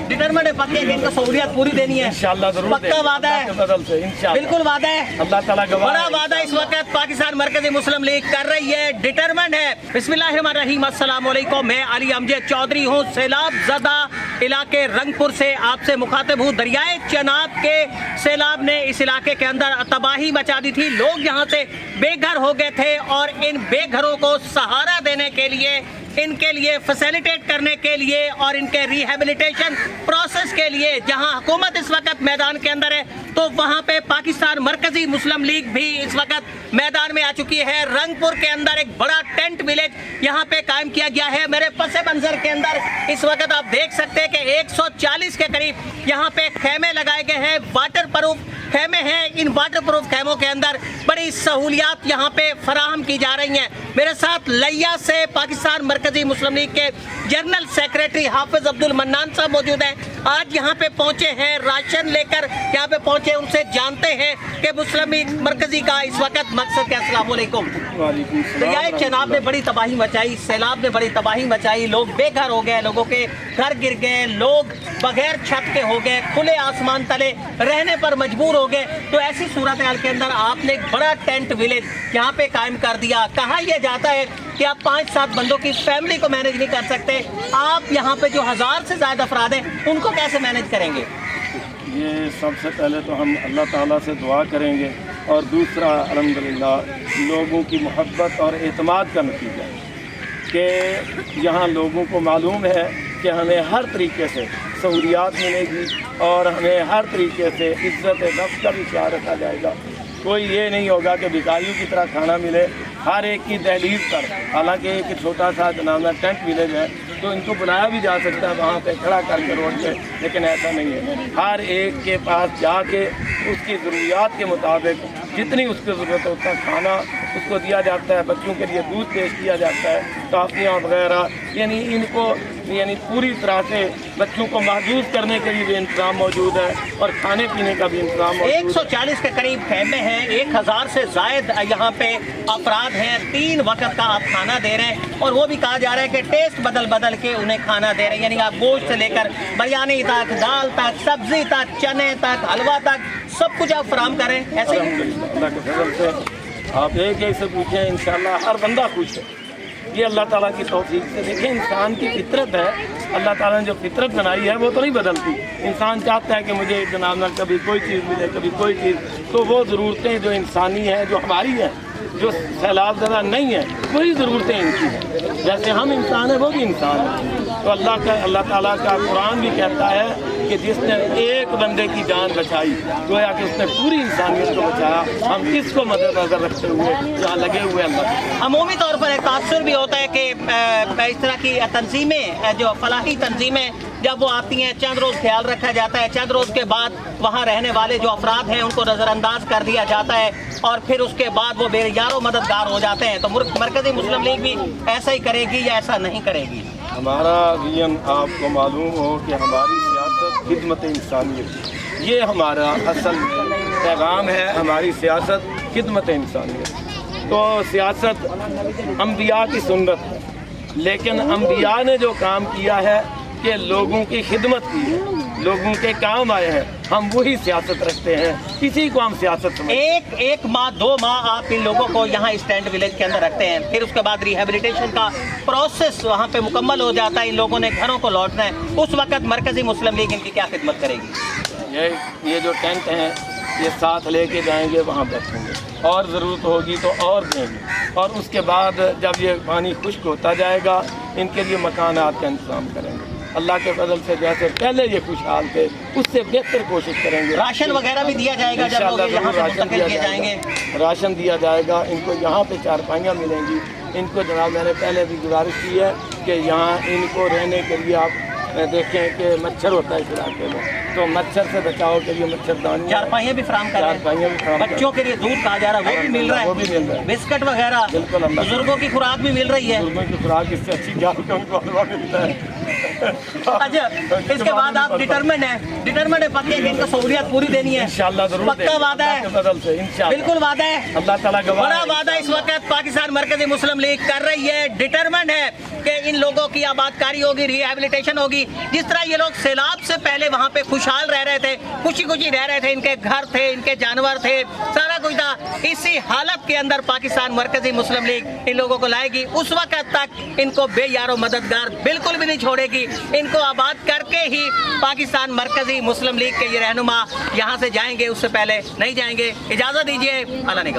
Determent है पक्के कि इनको सहूलियत पूरी देनी है इंशाअल्लाह जरूर पक्का वादा है बिल्कुल वादा है अल्लाह ताला गवाह बड़ा वादा इस वक्त पाकिस्तान मरकजी मुस्लिम लीग कर रही है डिटरमेंट है। बिस्मिल्लाहिर्रहमानिर्रहीम अस्सलाम वालेकुम, मैं अली अमजद चौधरी हूँ सैलाब ज़दा इलाके रंगपुर से आपसे मुखातिब हूँ। दरियाए चनाब के सैलाब ने इस इलाके के अंदर तबाही मचा दी थी, लोग यहाँ से बेघर हो गए थे और इन बेघरों को सहारा देने के लिए, इनके लिए फैसिलिटेट करने के लिए और इनके रिहेबिलिटेशन प्रोसेस के लिए जहां हुकूमत इस वक्त मैदान के अंदर है, तो वहां पे पाकिस्तान मरकजी मुस्लिम लीग भी इस वक्त मैदान में आ चुकी है। रंगपुर के अंदर एक बड़ा टेंट विलेज यहां पे कायम किया गया है। मेरे पसे मंजर के अंदर इस वक्त आप देख सकते हैं कि 140 के करीब यहां पे खेमे लगाए गए हैं, वाटर प्रूफ खेमे हैं। इन वाटर प्रूफ खेमों के अंदर बड़ी सहूलियात यहाँ पे फराहम की जा रही हैं। मेरे साथ लिया से पाकिस्तान मरकजी मुस्लिम लीग के जनरल सेक्रेटरी हाफिज अब्दुल मन्नान साहब मौजूद हैं। आज यहाँ पे पहुँचे हैं, राशन लेकर यहाँ पे पहुँचे, उनसे जानते हैं कि मुस्लिम लीग मरकजी का इस वक्त मकसद क्या। अस्सलाम वालेकुम। दरियाए चनाब ने बड़ी तबाही मचाई, सैलाब ने बड़ी तबाही मचाई, लोग बेघर हो गए, लोगों के घर गिर गए, लोग बगैर छत के हो गए, खुले आसमान तले रहने पर मजबूर हो गए। तो ऐसी सूरत हाल के अंदर आपने एक बड़ा टेंट विलेज यहाँ पे कायम कर दिया। कहा यह जाता है कि आप 5-7 बंदों की फैमिली को मैनेज नहीं कर सकते, आप यहाँ पे जो 1000 से ज़्यादा अफराद हैं उनको कैसे मैनेज करेंगे? ये सबसे पहले तो हम अल्लाह ताला से दुआ करेंगे और दूसरा अल्हम्दुलिल्लाह लोगों की मोहब्बत और एतमाद का नतीजा कि यहाँ लोगों को मालूम है कि हमें हर तरीके से सहूलियात मिलेगी और हमें हर तरीके से इज्जत नफ्स का भी ख्याल रखा जाएगा। कोई ये नहीं होगा कि भिखारियों की तरह खाना मिले हर एक की दहलीज पर। हालांकि एक छोटा सा जनाना टेंट विलेज है तो इनको बुलाया भी जा सकता है वहाँ पे खड़ा करके रोड पे, लेकिन ऐसा नहीं है। हर एक के पास जाके उसकी ज़रूरियात के मुताबिक जितनी उसकी ज़रूरत है उतना खाना उसको दिया जाता है। बच्चों के लिए दूध पेश किया जाता है, काफ़ियाँ वगैरह, यानी इनको पूरी तरह से बच्चों को महफूज करने के लिए भी इंतज़ाम मौजूद है और खाने पीने का भी इंतज़ाम मौजूद है। 140 के करीब खेमे हैं, 1000 से जायद यहाँ पे अफराद हैं, 3 वक्त का आप खाना दे रहे हैं और वो भी कहा जा रहा है कि टेस्ट बदल बदल के उन्हें खाना दे रहे हैं। यानी आप गोश्त से लेकर बिरयानी तक, दाल तक, सब्जी तक, चने तक, हलवा तक, सब कुछ आप फराहम करें। ऐसे ही अल्लाह के फजल से आप एक से पूछें, इंशाल्लाह हर बंदा खुश है। ये अल्लाह ताला की तौफीक से। देखिए इंसान की फितरत है, अल्लाह ताला ने जो फितरत बनाई है वो तो नहीं बदलती। इंसान चाहता है कि मुझे जनाब ना कभी कोई चीज़ मिले कभी कोई चीज़, तो वो ज़रूरतें जो इंसानी हैं, जो हमारी हैं, जो सैलाब ज़रा नहीं है, वही ज़रूरतें इनकी हैं। जैसे हम इंसान हैं वो भी इंसान है। तो अल्लाह ताला का कुरान भी कहता है कि जिसने एक बंदे की जान बचाई गोया कि उसने पूरी इंसानियत को बचाया। हम किसको मद्देनजर रखते हुए यहाँ लगे हुए हैं। अमूमी तौर पर एक तासुर भी होता है कि इस तरह की तंजीमें, जो फलाही तंजीमें जब वो आती हैं, चंद रोज़ ख्याल रखा जाता है, चंद रोज़ के बाद वहाँ रहने वाले जो अफराद हैं उनको नज़रअंदाज कर दिया जाता है और फिर उसके बाद वो बेयारो मददगार हो जाते हैं। तो मरकज़ी मुस्लिम लीग भी ऐसा ही करेगी या ऐसा नहीं करेगी? हमारा विजन आपको मालूम हो कि हमारी सियासत खिदमत इंसानियत, ये हमारा असल पैगाम है। हमारी सियासत खिदमत इंसानियत। तो सियासत अम्बिया की सुन्नत है, लेकिन अम्बिया ने जो काम किया है कि लोगों की खिदमत की है, लोगों के काम आए हैं, हम वही सियासत रखते हैं। इसी को हम सियासत समझते हैं। एक माह 2 माह आप इन लोगों को यहाँ इस टेंट विलेज के अंदर रखते हैं, फिर उसके बाद रिहेबिलिटेशन का प्रोसेस वहाँ पे मुकम्मल हो जाता है, इन लोगों ने घरों को लौटना है, उस वक्त मरकजी मुस्लिम लीग इनकी क्या खिदमत करेगी? ये जो टेंट हैं ये साथ लेके जाएंगे, वहाँ बैठेंगे और ज़रूरत होगी तो और देंगे। और उसके बाद जब ये पानी खुश्क होता जाएगा इनके लिए मकानात का इंतज़ाम करेंगे। अल्लाह के फजल से जैसे पहले ये खुशहाल थे उससे बेहतर कोशिश करेंगे। राशन वगैरह भी दिया जाएगा जब लोग यहाँ पे मुंतकिल किए जाएंगे? राशन दिया जाएगा, इनको यहाँ पे चारपाइयाँ मिलेंगी। इनको जनाब मैंने पहले भी गुजारिश की है कि यहाँ इनको रहने के लिए आप देखें कि मच्छर होता है इस इलाके में, तो मच्छर से बचाव के लिए मच्छरदानी, चारपाइयाँ भी फराहम कर रहे हैं, बच्चों के लिए दूध कहा जा रहा है वो भी मिल रहा है, वो भी मिल रहा है, बिस्किट वगैरह, बिल्कुल। बुजुर्गों की खुराक भी मिल रही है। बुजुर्गों की खुराक इससे अच्छी जान के उनको हलवा मिलता है। अच्छा, इसके बाद आप डिटरमेंट है पक्के कि इनको सहूलियत पूरी देनी है? इंशाअल्लाह जरूर पक्का देंगे। वादा है? अल्लाह के फजल से इंशाअल्लाह। बिल्कुल वादा है। अल्लाह ताला गवाह बड़ा है। वादा इस वक्त पाकिस्तान मरकजी मुस्लिम लीग कर रही है, डिटरमेंट है कि इन लोगों की आबादकारी होगी, रिहेबिलिटेशन होगी। जिस तरह ये लोग सैलाब से पहले वहाँ पे खुशहाल रह रहे थे, खुशी खुशी रह रहे थे, इनके घर थे, इनके जानवर थे, सारा कुछ था, इसी हालत के अंदर पाकिस्तान मरकजी मुस्लिम लीग इन लोगों को लाएगी। उस वक्त तक इनको बेयारो मददगार बिल्कुल भी नहीं छोड़ेगी। इनको आबाद करके ही पाकिस्तान मरकजी मुस्लिम लीग के ये रहनुमा यहाँ से जाएंगे, उससे पहले नहीं जाएंगे। इजाज़त दीजिए, अल्लाह ने